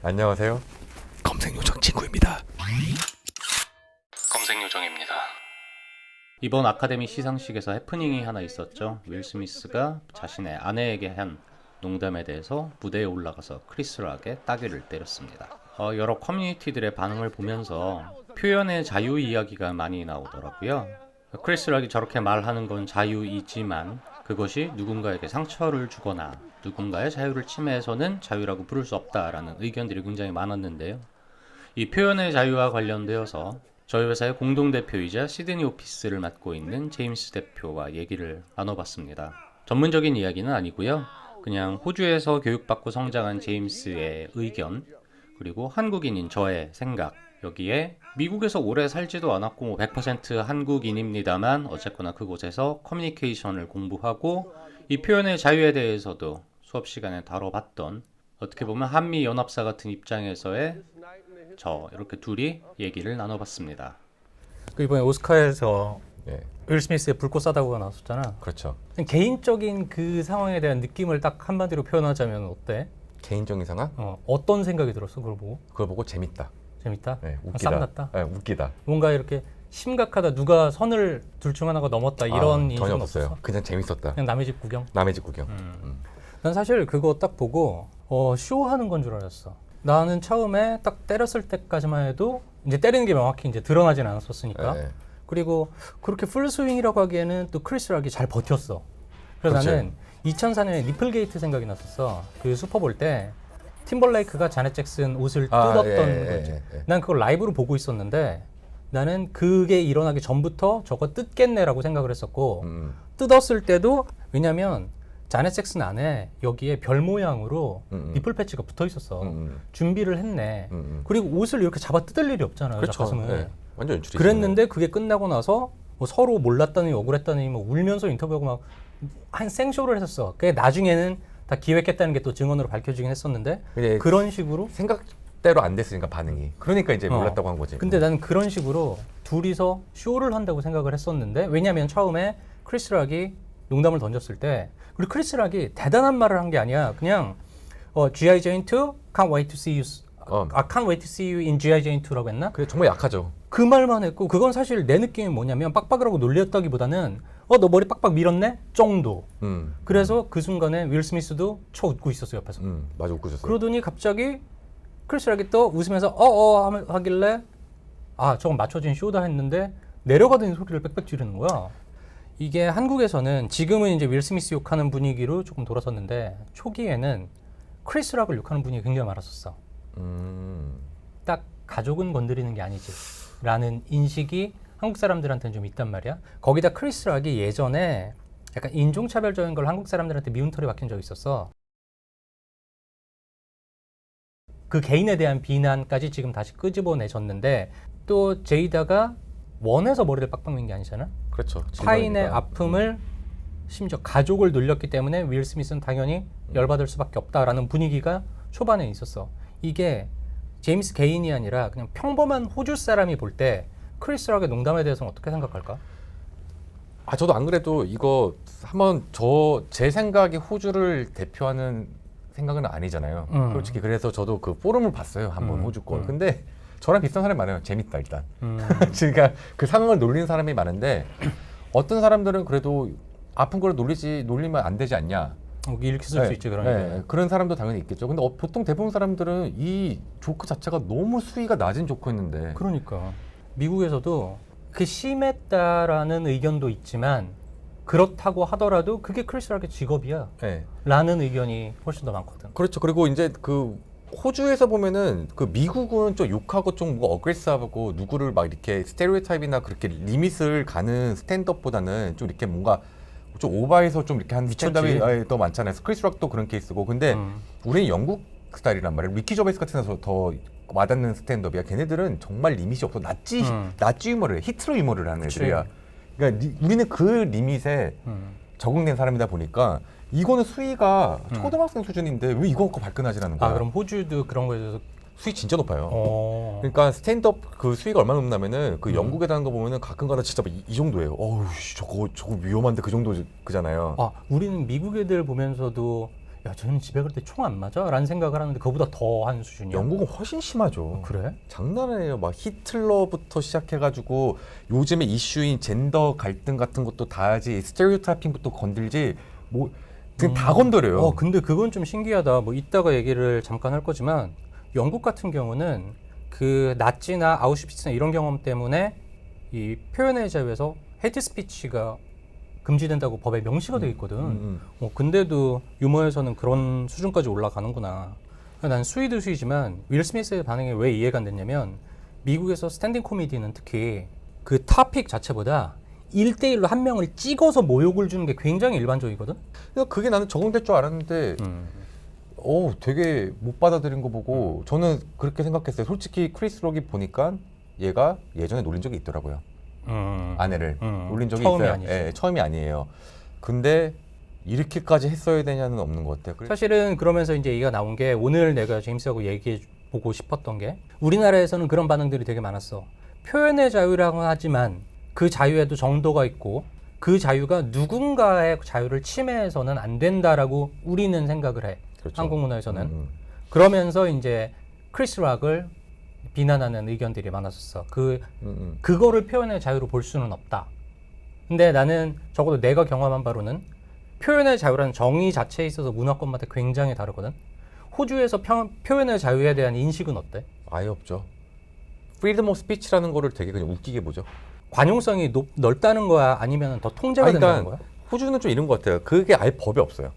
안녕하세요. 검색요정 친구입니다. 검색요정입니다. 이번 아카데미 시상식에서 해프닝이 하나 있었죠. 윌 스미스가 자신의 아내에게 한 농담에 대해서 무대에 올라가서 크리스 락의 따귀를 때렸습니다. 여러 커뮤니티들의 반응을 보면서 표현의 자유 이야기가 많이 나오더라고요. 크리스 락이 저렇게 말하는 건 자유이지만 그것이 누군가에게 상처를 주거나 누군가의 자유를 침해해서는 자유라고 부를 수 없다라는 의견들이 굉장히 많았는데요. 이 표현의 자유와 관련되어서 저희 회사의 공동대표이자 시드니 오피스를 맡고 있는 제임스 대표와 얘기를 나눠봤습니다. 전문적인 이야기는 아니고요. 그냥 호주에서 교육받고 성장한 제임스의 의견, 그리고 한국인인 저의 생각, 여기에 미국에서 오래 살지도 않았고 100% 한국인입니다만 어쨌거나 그곳에서 커뮤니케이션을 공부하고 이 표현의 자유에 대해서도 수업 시간에 다뤄봤던, 어떻게 보면 한미연합사 같은 입장에서의 저 이렇게 둘이 얘기를 나눠봤습니다. 그 이번에 오스카에서 네, 윌 스미스의 불꽃 쏴다구가 나왔었잖아. 그렇죠. 개인적인 그 상황에 대한 느낌을 딱 한마디로 표현하자면 어때? 개인적인 상황? 어떤 생각이 들었어? 그걸 보고? 그걸 보고 재밌다. 재밌다? 네, 웃기다. 쌈났다? 네, 웃기다. 뭔가 이렇게 심각하다, 누가 선을 둘 중 하나가 넘었다 이런 전혀 인식은 없었어요. 없었어? 그냥 재밌었다. 그냥 남의 집 구경? 남의 집 구경. 난 사실 그거 딱 보고 쇼하는 건 줄 알았어. 나는 처음에 딱 때렸을 때까지만 해도 이제 때리는 게 명확히 이제 드러나진 않았었으니까. 네. 그리고 그렇게 풀스윙이라고 하기에는 또 크리스 락이 잘 버텼어. 그래서 그렇죠. 나는 2004년에 니플게이트 생각이 났었어. 그 슈퍼볼 때 팀벌레이크가 자넷 잭슨 옷을 뜯었던 거지. 난 그걸 라이브로 보고 있었는데 나는 그게 일어나기 전부터 저거 뜯겠네라고 생각을 했었고 뜯었을 때도, 왜냐면 자넷 잭슨 안에 여기에 별 모양으로 니플 패치가 붙어 있었어. 준비를 했네. 그리고 옷을 이렇게 잡아 뜯을 일이 없잖아요. 그렇죠. 가슴을. 네. 완전 연출이죠. 그랬는데 그게 끝나고 나서 뭐 서로 몰랐다니 억울했다니 뭐 울면서 인터뷰하고 막 한 생쇼를 했었어. 그게 나중에는 다 기획했다는 게 또 증언으로 밝혀지긴 했었는데 그런 식으로. 생각대로 안 됐으니까 반응이. 그러니까 이제 몰랐다고 한 거지. 근데 나는 그런 식으로 둘이서 쇼를 한다고 생각을 했었는데, 왜냐면 처음에 크리스 락이 농담을 던졌을 때, 우리 크리스 락이 대단한 말을 한 게 아니야. 그냥 G.I. Jane 2, can't wait to see you. can't wait to see you in G.I. Jane 2라고 했나? 그게 정말 약하죠. 그 말만 했고, 그건 사실 내 느낌이 뭐냐면 빡빡이라고 놀렸다기보다는 너 머리 빡빡 밀었네? 정도. 그래서 그 순간에 윌 스미스도 쳐 웃고 있었어, 옆에서. 맞아, 웃고 있었어요. 그러더니 갑자기 크리스 락이 또 웃으면서 하길래 저건 맞춰진 쇼다 했는데 내려가더니 소리를 빽빽 지르는 거야. 이게 한국에서는 지금은 이제 윌 스미스 욕하는 분위기로 조금 돌아섰는데 초기에는 크리스 락을 욕하는 분위기가 굉장히 많았었어. 딱 가족은 건드리는 게 아니지 라는 인식이 한국 사람들한테는 좀 있단 말이야. 거기다 크리스 락이 예전에 약간 인종차별적인 걸 한국 사람들한테 미운 털이 박힌 적이 있었어. 그 개인에 대한 비난까지 지금 다시 끄집어내셨는데, 또 제이다가 원해서 머리를 빡빡 민 게 아니잖아. 그렇죠. 타인의 아픔을, 심지어 가족을 놀렸기 때문에 윌 스미스는 당연히 열받을 수밖에 없다라는 분위기가 초반에 있었어. 이게 제임스 개인이 아니라 그냥 평범한 호주 사람이 볼 때 크리스 락의 농담에 대해서는 어떻게 생각할까? 저도 안 그래도 이거 한번 제 생각이 호주를 대표하는 생각은 아니잖아요. 솔직히 그래서 저도 그 포럼을 봤어요. 한번 호주 걸. 근데 저랑 비슷한 사람이 많아요. 재밌다 일단. 그러니까 그 상황을 놀리는 사람이 많은데 어떤 사람들은 그래도 아픈 걸 놀리면 안 되지 않냐. 이렇게 쓸 수 있지, 그러니까. 그런 사람도 당연히 있겠죠. 근데 보통 대부분 사람들은 이 조크 자체가 너무 수위가 낮은 조크였는데. 그러니까 미국에서도 그 심했다라는 의견도 있지만 그렇다고 하더라도 그게 크리스 락의 직업이야. 네. 라는 의견이 훨씬 더 많거든. 그렇죠. 그리고 이제 그 호주에서 보면은 그 미국은 좀 욕하고 좀 뭔가 어그레시브하고 누구를 막 이렇게 스테레오타입이나 그렇게 리밋을 가는 스탠드업보다는 좀 이렇게 뭔가 좀 오버해서 좀 이렇게 한 스탠드업이 더 많잖아요. 크리스 락도 그런 케이스고. 근데 우리는 영국 스타일이란 말이에요. 리키 저베이스 같은 데서 더 와닿는 스탠드업이야. 걔네들은 정말 리밋이 없어. 나치 유머를 해. 히트러 유머를 하는 애들이야. 그러니까 우리는 그 리밋에 적응된 사람이다 보니까 이거는 수위가 초등학생 수준인데 왜 이거 갖고 발끈하지라는 거야. 그럼 호주도 그런 거에 대해서 수위 진짜 높아요. 그러니까 스탠드업 그 수위가 얼마나 높냐면은 그 영국에 다는 거 보면은 가끔가다 진짜 이 정도예요. 어우 저거 위험한데 그 정도 그잖아요. 우리는 미국 애들 보면서도 야, 쟤는 집에 갈 때 총 안 맞아? 라는 생각을 하는데 그거보다 더한 수준이야. 영국은 훨씬 심하죠. 그래? 장난 아니에요. 막 히틀러부터 시작해가지고 요즘에 이슈인 젠더 갈등 같은 것도 다 하지, 스테레오타이핑부터 건들지, 뭐 그냥 다 건드려요. 근데 그건 좀 신기하다. 뭐 이따가 얘기를 잠깐 할 거지만 영국 같은 경우는 그 나치나 아우슈비츠나 이런 경험 때문에 이 표현의 자유에서 헤이트 스피치가 금지된다고 법에 명시가 돼 있거든. 근데도 유머에서는 그런 수준까지 올라가는구나. 난 수위도 수위지만 윌 스미스의 반응이 왜 이해가 안 됐냐면 미국에서 스탠딩 코미디는 특히 그 토픽 자체보다 1대1로 한 명을 찍어서 모욕을 주는 게 굉장히 일반적이거든. 그러니까 그게 나는 적응될 줄 알았는데 되게 못 받아들인 거 보고 저는 그렇게 생각했어요. 솔직히 크리스 록이 보니까 얘가 예전에 놀린 적이 있더라고요. 아내를 놀린 적이 처음이 있어요. 아니지. 예, 처음이 아니에요. 근데 이렇게까지 했어야 되냐는 없는 것 같아요. 사실은 그러면서 이제 얘기가 나온 게 오늘 내가 제임스하고 얘기해 보고 싶었던 게 우리나라에서는 그런 반응들이 되게 많았어. 표현의 자유라고 하지만 그 자유에도 정도가 있고 그 자유가 누군가의 자유를 침해해서는 안 된다라고 우리는 생각을 해. 그렇죠. 한국 문화에서는. 그러면서 이제 크리스 락을 비난하는 의견들이 많았었어. 그거를 표현의 자유로 볼 수는 없다. 근데 나는 적어도 내가 경험한 바로는 표현의 자유라는 정의 자체에 있어서 문화권마다 굉장히 다르거든. 호주에서 표현의 자유에 대한 인식은 어때? 아예 없죠. 프리덤 오브 스피치라는 거를 되게 그냥 웃기게 보죠. 관용성이 넓다는 거야? 아니면 더 통제가 된다는 거야? 호주는 좀 이런 것 같아요. 그게 아예 법이 없어요.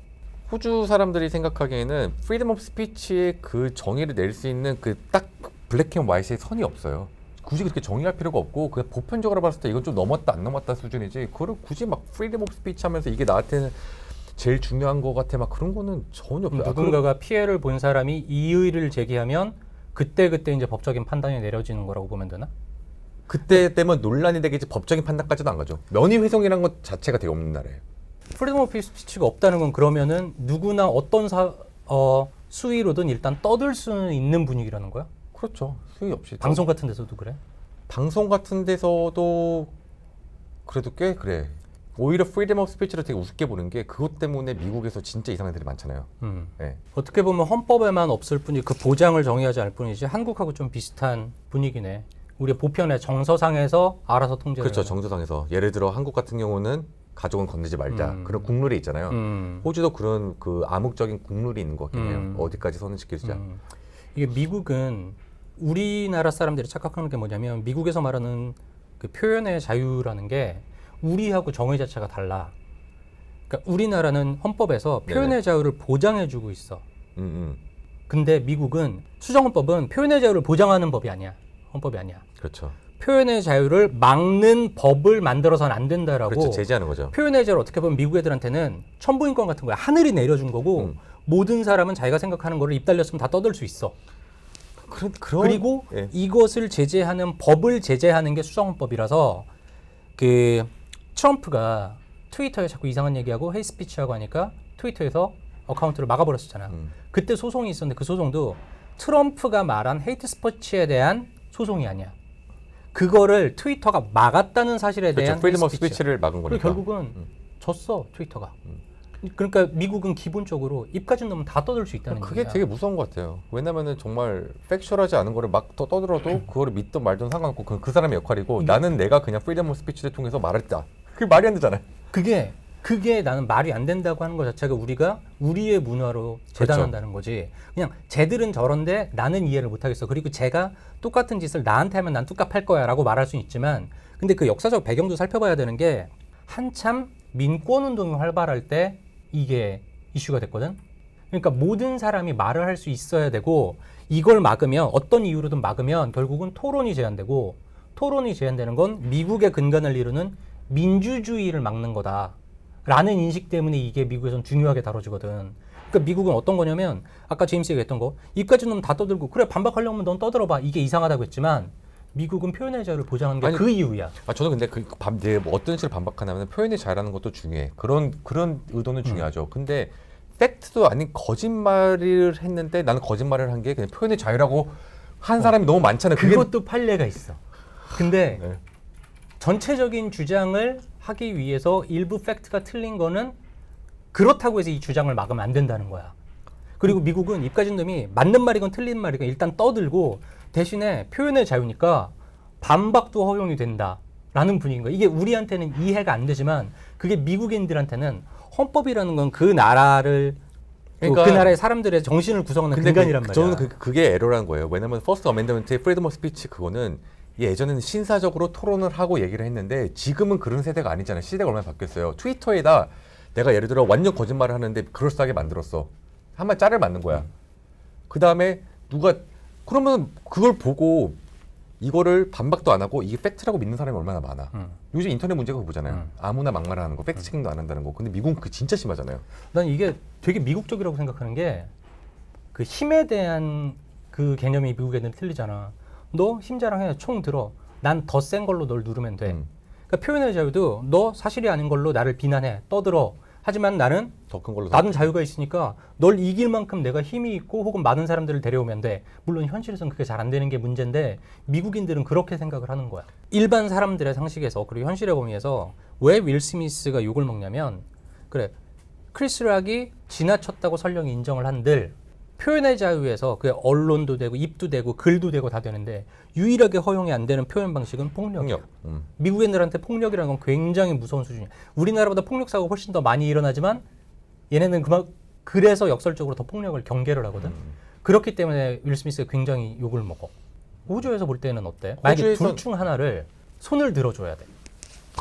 호주 사람들이 생각하기에는 프리덤 오브 스피치의 그 정의를 낼 수 있는 그 딱 블랙 앤 화이트의 선이 없어요. 굳이 그렇게 정의할 필요가 없고 그냥 보편적으로 봤을 때 이건 좀 넘었다 안 넘었다 수준이지, 그걸 굳이 막 프리덤 오브 스피치 하면서 이게 나한테는 제일 중요한 것 같아 막 그런 거는 전혀 없어요. 누군가가 피해를 본 사람이 이의를 제기하면 그때 이제 법적인 판단이 내려지는 거라고 보면 되나? 그때 되면 논란이 되겠지 법적인 판단까지도 안 가죠. 명예훼손이라는 것 자체가 되게 없는 나라예요. 프리덤 오브 스피치가 없다는 건 그러면은 누구나 어떤 수위로든 일단 떠들 수는 있는 분위기라는 거야? 그렇죠. 수위 없이. 방송 같은 데서도 그래? 방송 같은 데서도 그래도 꽤 그래. 오히려 프리덤 오브 스피치를 되게 우습게 보는 게 그것 때문에 미국에서 진짜 이상한 애들이 많잖아요. 네. 어떻게 보면 헌법에만 없을 뿐이 그 보장을 정의하지 않을 뿐이지 한국하고 좀 비슷한 분위기네. 우리 보편의 정서상에서 알아서 통제를 그렇죠. 하는. 정서상에서 예를 들어 한국 같은 경우는 가족은 건드지 말자 그런 국룰이 있잖아요. 호주도 그런 그 암묵적인 국룰이 있는 것 같긴 해요. 어디까지 선을 지키자. 이게 미국은 우리나라 사람들이 착각하는 게 뭐냐면 미국에서 말하는 그 표현의 자유라는 게 우리하고 정의 자체가 달라. 그러니까 우리나라는 헌법에서 표현의 네네. 자유를 보장해주고 있어. 음. 근데 미국은 수정헌법은 표현의 자유를 보장하는 법이 아니야. 헌법이 아니야. 그렇죠. 표현의 자유를 막는 법을 만들어서는 안 된다라고. 그렇죠. 제재하는 거죠. 표현의 자유를 어떻게 보면 미국 애들한테는 천부인권 같은 거야. 하늘이 내려준 거고 모든 사람은 자기가 생각하는 거를 입 달렸으면 다 떠들 수 있어. 그리고 예. 이것을 제재하는 법을 제재하는 게 수정헌법이라서 그 트럼프가 트위터에 자꾸 이상한 얘기하고 헤이스피치하고 하니까 트위터에서 어카운트를 막아버렸었잖아. 그때 소송이 있었는데 그 소송도 트럼프가 말한 헤이트 스피치에 대한 소송이 아니야. 그거를 트위터가 막았다는 사실에 그렇죠. 대한 프리덤 오브 헤이트 스피치야. 스피치를 막은 거니까. 그리고 결국은 졌어 트위터가. 그러니까 미국은 기본적으로 입까지 넣으면 다 떠들 수 있다는 그게 얘기야. 되게 무서운 것 같아요. 왜냐면은 정말 팩슈얼하지 않은 거를 막 떠들어도 그거를 믿든 말든 상관없고 그건 그 사람의 역할이고 나는 내가 그냥 프리덤 오브 스피치를 통해서 말했다. 그게 말이 안 되잖아요. 그게 나는 말이 안 된다고 하는 것 자체가 우리가 우리의 문화로 재단한다는 거지. 그냥 쟤들은 저런데 나는 이해를 못하겠어. 그리고 쟤가 똑같은 짓을 나한테 하면 난 뚝갑할 거야 라고 말할 수는 있지만 근데 그 역사적 배경도 살펴봐야 되는 게 한참 민권운동이 활발할 때 이게 이슈가 됐거든. 그러니까 모든 사람이 말을 할 수 있어야 되고 이걸 막으면 어떤 이유로든 막으면 결국은 토론이 제한되고 토론이 제한되는 건 미국의 근간을 이루는 민주주의를 막는 거다 라는 인식 때문에 이게 미국에서는 중요하게 다뤄지거든. 그러니까 미국은 어떤 거냐면 아까 제임스가 했던 거 입까지 놈 다 떠들고 그래 반박하려면 넌 떠들어봐 이게 이상하다고 했지만 미국은 표현의 자유를 보장하는 게 그 이유야. 저는 근데 뭐 어떤 식으로 반박하냐면 표현이 잘하는 것도 중요해. 그런 의도는 중요하죠. 근데 팩트도 아닌 거짓말을 했는데 나는 거짓말을 한 게 그냥 표현의 자유라고 한 사람이 너무 많잖아요. 그것도 판례가 있어. 근데 네. 전체적인 주장을 하기 위해서 일부 팩트가 틀린 거는 그렇다고 해서 이 주장을 막으면 안 된다는 거야. 그리고 미국은 입 가진 놈이 맞는 말이건 틀린 말이건 일단 떠들고 대신에 표현의 자유니까 반박도 허용이 된다라는 분위기인 거예요. 이게 우리한테는 이해가 안 되지만 그게 미국인들한테는 헌법이라는 건 그 나라를 그러니까 그 나라의 사람들의 정신을 구성하는 근간이란 말이야. 저는 그게 에러라는 거예요. 왜냐면 퍼스트 어멘더먼트의 프리덤 오브 스피치 그거는 예전에는 신사적으로 토론을 하고 얘기를 했는데 지금은 그런 세대가 아니잖아요. 시대가 얼마나 바뀌었어요. 트위터에다 내가 예를 들어 완전 거짓말을 하는데 그럴싸하게 만들었어. 한마디 짤을 맞는 거야. 그 다음에 누가 그러면 그걸 보고 이거를 반박도 안 하고 이게 팩트라고 믿는 사람이 얼마나 많아. 요즘 인터넷 문제가 그거잖아요. 아무나 막말하는 거, 팩트 체킹도 안 한다는 거. 근데 미국은 그게 진짜 심하잖아요. 난 이게 되게 미국적이라고 생각하는 게 그 힘에 대한 그 개념이 미국 애들은 틀리잖아. 너 힘 자랑해, 총 들어. 난 더 센 걸로 널 누르면 돼. 그러니까 표현의 자유도 너 사실이 아닌 걸로 나를 비난해, 떠들어. 하지만 나는 더 큰 걸로. 나는 자유가 있으니까 널 이길 만큼 내가 힘이 있고 혹은 많은 사람들을 데려오면 돼. 물론 현실에서는 그게 잘 안 되는 게 문제인데 미국인들은 그렇게 생각을 하는 거야. 일반 사람들의 상식에서 그리고 현실의 범위에서 왜 윌 스미스가 욕을 먹냐면 그래 크리스 락이 지나쳤다고 설령 인정을 한들 표현의 자유에서 그 언론도 되고 입도 되고 글도 되고 다 되는데 유일하게 허용이 안 되는 표현 방식은 폭력이야. 미국인들한테 폭력이라는 건 굉장히 무서운 수준이야. 우리나라보다 폭력 사고가 훨씬 더 많이 일어나지만 얘네는 그래서 역설적으로 더 폭력을 경계를 하거든. 그렇기 때문에 윌 스미스가 굉장히 욕을 먹어. 호주에서 볼 때는 어때? 만약에 둘 중 하나를 손을 들어줘야 돼.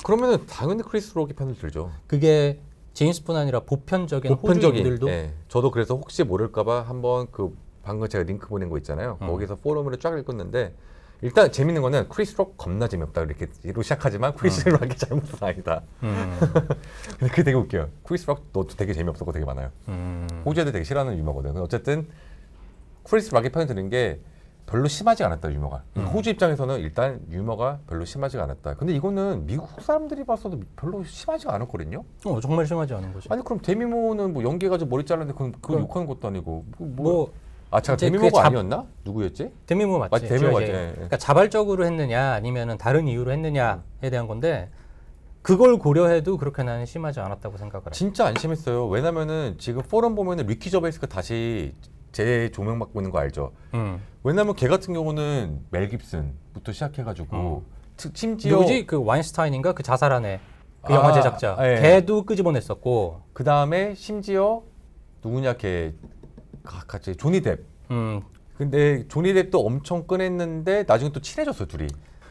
그러면은 당연히 크리스 록이 편을 들죠. 그게 제임스뿐 아니라 보편적인 호주인들도 예. 저도 그래서 혹시 모를까봐 한번 그 방금 제가 링크 보낸 거 있잖아요. 거기서 포럼으로 쫙 읽었는데 일단 재밌는 거는 크리스 록 겁나 재미없다 이렇게로 시작하지만 크리스 록이 잘못은 아니다. 근데 그게 되게 웃겨요. 크리스 록 너도 되게 재미없었고 되게 많아요. 호주 애들 되게 싫어하는 유머거든. 어쨌든 크리스 록이 편을 드는 게 별로 심하지 않았다 유머가. 호주 입장에서는 일단 유머가 별로 심하지가 않았다. 근데 이거는 미국 사람들이 봤어도 별로 심하지가 않았거든요. 정말 심하지 않은 거지. 아니 그럼 데미모는 뭐 연기해가지고 머리 잘랐는데 그건 욕하는 것도 아니고 제가 이제 데미모가 아니었나? 누구였지? 데미모 맞지? 맞지, 데미모 맞지. 그러니까 자발적으로 했느냐 아니면은 다른 이유로 했느냐에 대한 건데 그걸 고려해도 그렇게 나는 심하지 않았다고 생각을 해. 진짜 안 심했어요. 왜냐면은 지금 포럼 보면은 리키 저베이스가 다시 재조명받고 있는 거 알죠? 왜냐면 걔 같은 경우는 멜 깁슨부터 시작해가지고 심지어 누구지? 그 와인스타인인가? 그 자살한 애. 그 영화 제작자. 예. 걔도 끄집어냈었고. 그 다음에 심지어 누구냐 걔 같이 조니 뎁. 근데 조니 뎁도 엄청 끈했는데 나중에 또 친해졌어 둘이.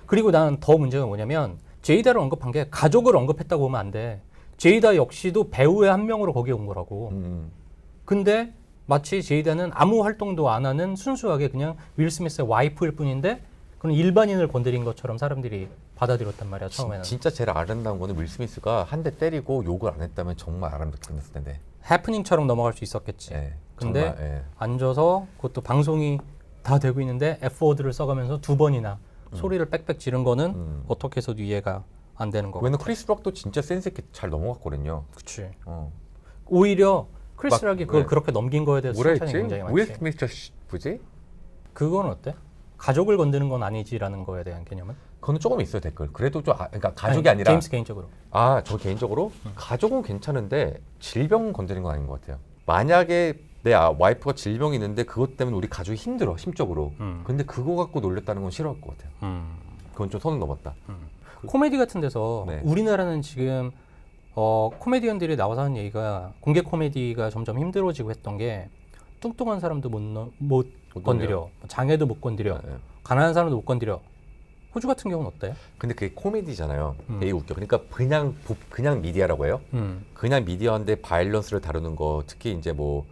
그리고 나는 더 문제가 뭐냐면 제이다를 언급한 게 가족을 언급했다고 보면 안 돼. 제이다 역시도 배우의 한 명으로 거기에 온 거라고. 근데 마치 제이다는 아무 활동도 안 하는 순수하게 그냥 윌 스미스의 와이프일 뿐인데 그런 일반인을 건드린 것처럼 사람들이 받아들였단 말이야 처음에는. 진짜 제일 아름다운 거는 윌 스미스가 한 대 때리고 욕을 안 했다면 정말 아름답게 끝났을 텐데. 해프닝처럼 넘어갈 수 있었겠지. 근데 정말, 앉아서 그것도 방송이 다 되고 있는데 F워드를 써가면서 2번이나 소리를 빽빽 지른 거는 어떻게 해서도 이해가 안 되는 거고. 왜냐면 크리스 록도 진짜 센스 있게 잘 넘어갔거든요. 그치. 어. 오히려 크리스 락이 그걸 네. 그렇게 넘긴 거에 대해서 뭐라 칭찬이 굉장히 했지? 윌 많지. 스미스 뭐지? 그건 어때? 가족을 건드는 건 아니지라는 거에 대한 개념은? 그거는 조금 있어요 댓글. 그래도 좀 그러니까 가족이 아니, 아니라 제임스 개인적으로. 저 개인적으로 가족은 괜찮은데 질병 건드리는 건 아닌 것 같아요. 만약에 내 와이프가 질병이 있는데 그것 때문에 우리 가족이 힘들어 심적으로. 근데 그거 갖고 놀렸다는 건 싫어할 것 같아요. 그건 좀 선을 넘었다. 코미디 같은 데서 네. 우리나라는 지금 코미디언들이 나와서 하는 얘기가 공개 코미디가 점점 힘들어지고 했던 게 뚱뚱한 사람도 못 건드려, 장애도 못 건드려, 네. 가난한 사람도 못 건드려. 호주 같은 경우는 어때? 근데 그게 코미디잖아요. 되게 웃겨. 그러니까 그냥 미디어라고 해요. 그냥 미디어인데 바이런스를 다루는 거, 특히 이제 뭐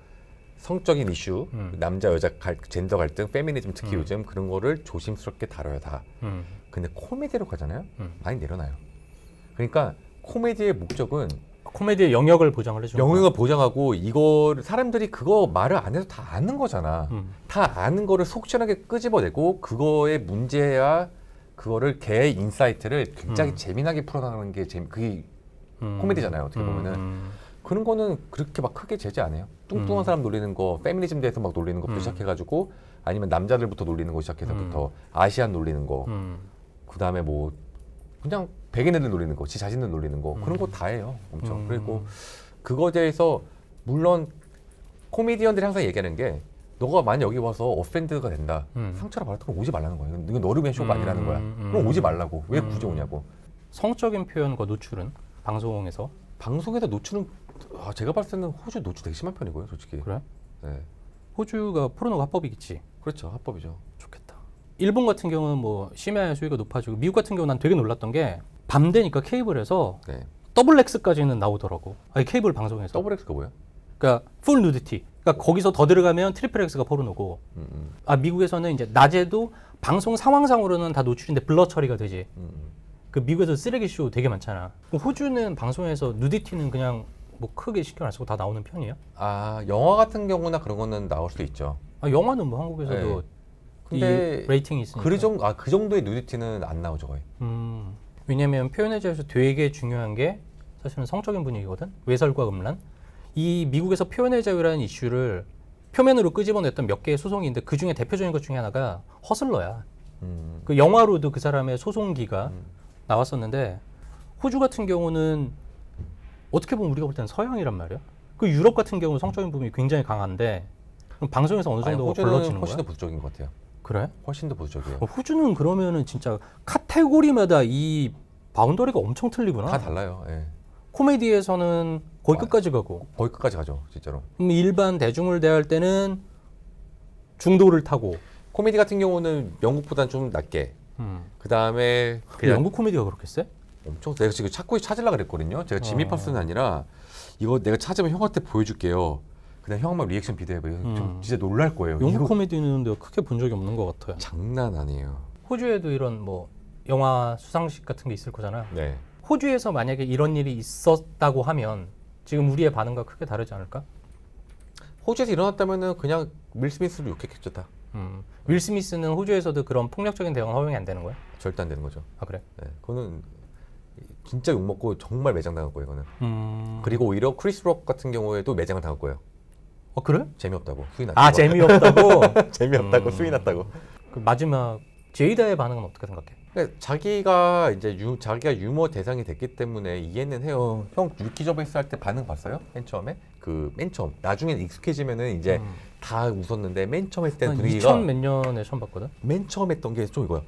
성적인 이슈, 남자 여자 젠더 갈등, 페미니즘 특히 요즘 그런 거를 조심스럽게 다뤄야 다. 근데 코미디로 가잖아요. 많이 내려놔요. 그러니까 코미디의 목적은 코미디의 영역을 보장을 해주는 영역을 보장하고 이걸 사람들이 그거 말을 안 해도 다 아는 거잖아. 다 아는 거를 속 시원하게 끄집어내고 그거의 문제야 그거를 걔의 인사이트를 굉장히 재미나게 풀어나가는 게 그게 코미디잖아요. 어떻게 보면은 그런 거는 그렇게 막 크게 제재 안 해요. 뚱뚱한 사람 놀리는 거, 페미니즘 대해서 막 놀리는 것부터 시작해가지고 아니면 남자들부터 놀리는 거 시작해서부터 아시안 놀리는 거, 그 다음에 뭐 그냥 백인 애들 놀리는 거, 지 자신들 놀리는 거 그런 거 다 해요. 엄청. 그리고 그거에 대해서 물론 코미디언들이 항상 얘기하는 게 너가 만약 여기 와서 어펜드가 된다. 상처를 받았던 건 오지 말라는 거야. 이건 너를 위한 쇼가 아니라는 거야. 그럼 오지 말라고. 왜 굳이 오냐고. 성적인 표현과 노출은 방송에서 방송에서 노출은 제가 봤을 때는 호주 노출 되게 심한 편이고요, 솔직히. 그래? 네. 호주가 포르노가 합법이겠지. 그렇죠, 합법이죠. 좋겠다. 일본 같은 경우는 뭐 심야 수위가 높아지고 미국 같은 경우 난 되게 놀랐던 게 밤 되니까 케이블에서 네. 더블 X까지는 나오더라고. 아니 케이블 방송에서. 더블 X가 뭐야? 그러니까 풀 누디티. 그러니까 거기서 더 들어가면 트리플 X가 포르노고. 미국에서는 이제 낮에도 방송 상황상으로는 다 노출인데 블러 처리가 되지. 그 미국에서 쓰레기 쇼 되게 많잖아. 호주는 방송에서 누디티는 그냥 뭐 크게 신경 안 쓰고 다 나오는 편이에요? 영화 같은 경우나 그런 거는 나올 수 있죠. 영화는 뭐 한국에서도 네. 근데 이 레이팅이 있으니까. 그 정도의 누디티는 안 나오죠, 거의. 왜냐면 표현의 자유에서 되게 중요한 게 사실은 성적인 분위기거든. 외설과 음란. 이 미국에서 표현의 자유라는 이슈를 표면으로 끄집어냈던 몇 개의 소송이 있는데 그 중에 대표적인 것 중에 하나가 허슬러야. 그 영화로도 그 사람의 소송기가 나왔었는데 호주 같은 경우는 어떻게 보면 우리가 볼 때는 서양이란 말이야. 그 유럽 같은 경우 성적인 부분이 굉장히 강한데 그럼 방송에서 어느 정도 호주는 걸러지는 훨씬 거야? 더 보수적인 것 같아요. 그래? 훨씬 더 보수적이에요. 호주는 그러면은 진짜 카테고리마다 이 바운더리가 엄청 틀리구나. 다 달라요. 예. 코미디에서는 거의 끝까지 가고 거의 끝까지 가죠, 진짜로. 일반 대중을 대할 때는 중도를 타고 코미디 같은 경우는 영국보다는 좀 낮게. 그 다음에 그냥 영국 코미디가 그렇게 세? 엄청 내가 지금 찾으려고 그랬거든요. 제가 지미 파슨은 아니라 이거 내가 찾으면 형한테 보여줄게요. 그냥 형만 리액션 비디오 해봐요. 좀 진짜 놀랄 거예요. 영국 이거 코미디는 내가 크게 본 적이 없는 것 같아요. 장난 아니에요. 호주에도 이런 뭐 영화 수상식 같은 게 있을 거잖아. 네. 호주에서 만약에 이런 일이 있었다고 하면 지금 우리의 반응과 크게 다르지 않을까? 호주에서 일어났다면은 그냥 밀 스미스를 욕했겠죠, 다. 윌 스미스는 호주에서도 그런 폭력적인 대응은 허용이 안 되는 거야? 절대 안 되는 거죠. 아 그래? 네. 그거는 진짜 욕 먹고 정말 매장 당할 거예요, 이거는. 그리고 오히려 크리스 록 같은 경우에도 매장을 당할 거예요. 그래? 재미없다고 수위 났다고. 재미없다고? 재미없다고 수위 났다고. 그 마지막 제이다의 반응은 어떻게 생각해? 그러니까 자기가 이제 자기가 유머 대상이 됐기 때문에 이해는 해요. 형 위키저베이스 할 때 반응 봤어요? 맨 처음에? 맨 처음. 나중에 익숙해지면은 이제 다 웃었는데 맨 처음 했을 때 분위기가 2000 몇 년에 처음 봤거든? 맨 처음 했던 게 좀 이거야.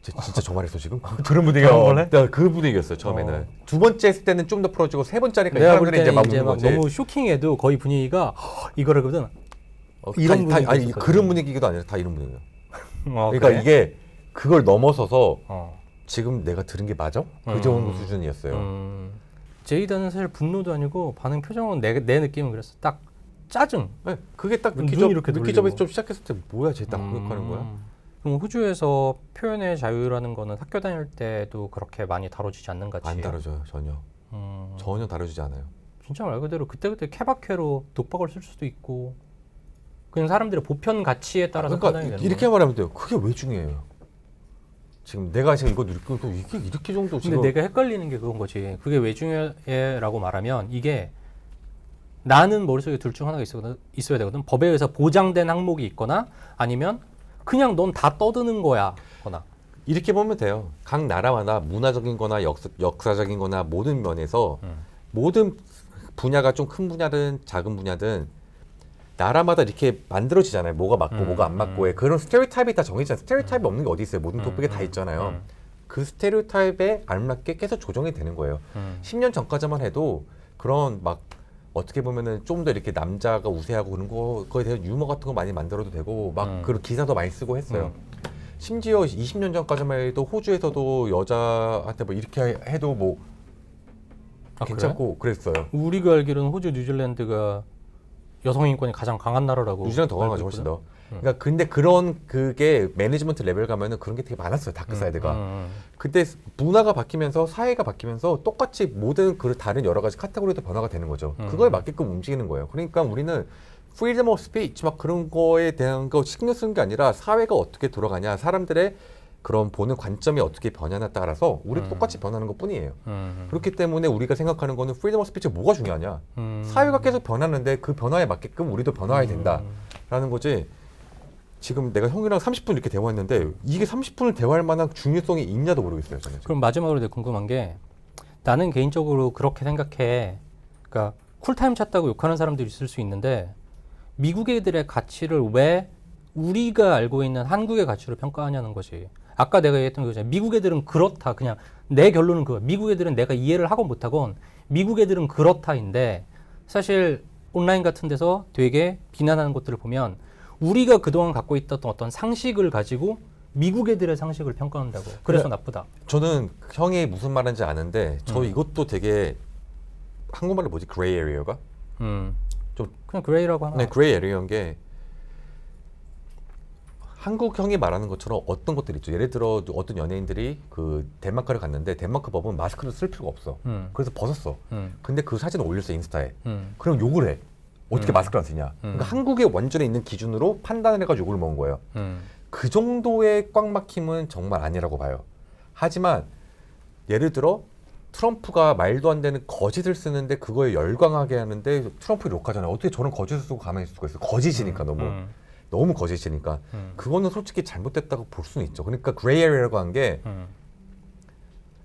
진짜 저 말했어 지금? 그런 분위기가 그 분위기였어요 처음에는. 두 번째 했을 때는 좀 더 풀어지고 세 번째 하니까 내가 볼 사람들이 때는 막 이제 웃는 막 거지. 너무 쇼킹해도 거의 분위기가 이거라거든. 이런 아니 분위기였었거든. 그런 분위기도 아니라 다 이런 분위기예요. 그러니까 그래? 이게 그걸 넘어서서 어. 지금 내가 들은 게 맞아? 그 정도 수준이었어요. 제이다는 사실 분노도 아니고 반응 표정은 내 느낌은 그랬어. 딱 짜증. 네, 그게 딱 눈이 이렇게 위키저베이스 돌리고. 좀 시작했을 때 뭐야 쟤 딱 공격하는 거야? 그럼 호주에서 표현의 자유라는 거는 학교 다닐 때도 그렇게 많이 다뤄지지 않는 것 같이? 안 다뤄져요 전혀. 전혀 다뤄지지 않아요. 진짜 말 그대로 그때그때 케바케로 독박을 쓸 수도 있고 그냥 사람들의 보편 가치에 따라서 그러니까 판단이 되는 이렇게 말하면 돼요. 그게 왜 중요해요? 지금 내가 지금 이거 느끼고 이게 이렇게 정도 근데 지금 내가 헷갈리는 게 그건 거지. 그게 왜 중요해라고 말하면 이게 나는 머릿속에 둘 중 하나가 있어야 되거든. 법에 의해서 보장된 항목이 있거나 아니면 그냥 넌 다 떠드는 거야 거나. 이렇게 보면 돼요. 각 나라마다 문화적인 거나 역사적인 거나 모든 면에서 모든 분야가 좀 큰 분야든 작은 분야든 나라마다 이렇게 만들어지잖아요. 뭐가 맞고 뭐가 안 맞고의 그런 스테레오타입이 다 정해지잖아요. 스테레오타입이 없는 게 어디 있어요. 모든 토픽에 다 있잖아요. 그 스테레오타입에 알맞게 계속 조정이 되는 거예요. 10년 전까지만 해도 그런 막 어떻게 보면은 좀 더 이렇게 남자가 우세하고 그런 거에 대한 유머 같은 거 많이 만들어도 되고 막 그런 기사도 많이 쓰고 했어요. 심지어 20년 전까지만 해도 호주에서도 여자한테 뭐 이렇게 해도 뭐 괜찮고 그랬어요. 우리가 알기로는 호주, 뉴질랜드가 여성 인권이 가장 강한 나라라고. 뉴질랜드 더 강하죠, 훨씬 더. 그러니까 근데 그게 매니지먼트 레벨 가면은 그런 게 되게 많았어요, 다크 사이드가. 근데 문화가 바뀌면서 사회가 바뀌면서 똑같이 모든 그 다른 여러 가지 카테고리도 변화가 되는 거죠. 그거에 맞게끔 움직이는 거예요. 그러니까 우리는 프리덤 오브 스피치 막 그런 거에 대한 거 신경 쓰는 게 아니라 사회가 어떻게 돌아가냐, 사람들의 그런 보는 관점이 어떻게 변하냐에 따라서 우리도 똑같이 변하는 것 뿐이에요. 그렇기 때문에 우리가 생각하는 거는 프리덤 오브 스피치가 뭐가 중요하냐. 사회가 계속 변하는데 그 변화에 맞게끔 우리도 변화해야 된다라는 거지. 지금 내가 형이랑 30분 이렇게 대화했는데 이게 30분을 대화할 만한 중요성이 있냐도 모르겠어요. 저는 지금. 그럼 마지막으로 내가 궁금한 게 나는 개인적으로 그렇게 생각해. 그러니까 쿨타임 찾다고 욕하는 사람들이 있을 수 있는데 미국 애들의 가치를 왜 우리가 알고 있는 한국의 가치로 평가하냐는 것이 아까 내가 얘기했던 거잖아요. 미국 애들은 그렇다. 그냥 내 결론은 그거야. 미국 애들은 내가 이해를 하건 못하건 미국 애들은 그렇다인데 사실 온라인 같은 데서 되게 비난하는 것들을 보면 우리가 그동안 갖고 있던 어떤 상식을 가지고 미국 애들의 상식을 평가한다고. 그래서 나쁘다. 저는 형이 무슨 말인지 아는데 저 이것도 되게 한국말로 뭐지? 그레이 에리어가? 좀 그냥 그레이라고 하나. 네, 그레이 에리어인 게 한국 형이 말하는 것처럼 어떤 것들이 있죠. 예를 들어 어떤 연예인들이 그 덴마크를 갔는데 덴마크 법은 마스크를 쓸 필요가 없어. 그래서 벗었어. 근데 그 사진을 올렸어 인스타에. 그럼 욕을 해. 어떻게 마스크를 안 쓰냐. 그러니까 한국에 원전에 있는 기준으로 판단을 해가지고 욕을 먹은 거예요. 그 정도의 꽉 막힘은 정말 아니라고 봐요. 하지만 예를 들어 트럼프가 말도 안 되는 거짓을 쓰는데 그거에 열광하게 하는데 트럼프를 욕하잖아요. 어떻게 저런 거짓을 쓰고 가만히 있을 수가 있어. 거짓이니까 너무 거짓이니까 그거는 솔직히 잘못됐다고 볼 수는 있죠. 그러니까 그레이 에리어라고 한 게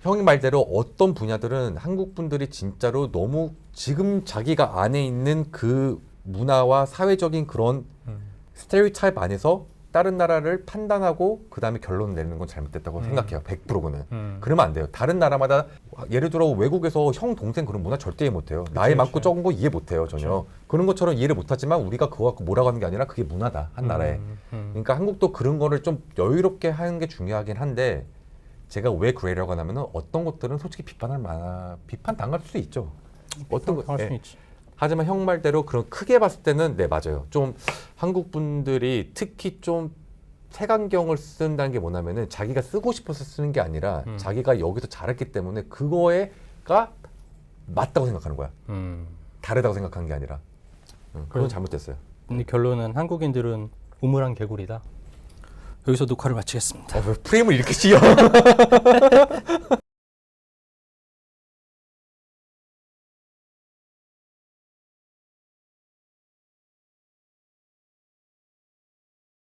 형이 말대로 어떤 분야들은 한국 분들이 진짜로 너무 지금 자기가 안에 있는 그 문화와 사회적인 그런 스테레오타입 안에서 다른 나라를 판단하고 그 다음에 결론 내리는 건 잘못됐다고 생각해요. 100%는. 그러면 안 돼요. 다른 나라마다 예를 들어 외국에서 형 동생 그런 문화 절대 이해 못해요. 나이 많고 적은 거 이해 못해요 전혀. 그런 것처럼 이해를 못하지만 우리가 그거 갖고 뭐라고 하는 게 아니라 그게 문화다 한 나라에. 그러니까 한국도 그런 거를 좀 여유롭게 하는 게 중요하긴 한데 제가 왜 그래라고 하냐면은 어떤 것들은 솔직히 비판 당할 수 있죠. 어떤 거 당할 수 있지. 하지만 형 말대로 그런 크게 봤을 때는 네 맞아요. 좀 한국 분들이 특히 좀 색안경을 쓴다는 게 뭐냐면은 자기가 쓰고 싶어서 쓰는 게 아니라 자기가 여기서 자랐기 때문에 그거가 맞다고 생각하는 거야. 다르다고 생각하는 게 아니라. 그건 잘못됐어요. 근데 결론은 한국인들은 우물한 개구리다. 여기서 녹화를 마치겠습니다. 왜 프레임을 이렇게 씌워?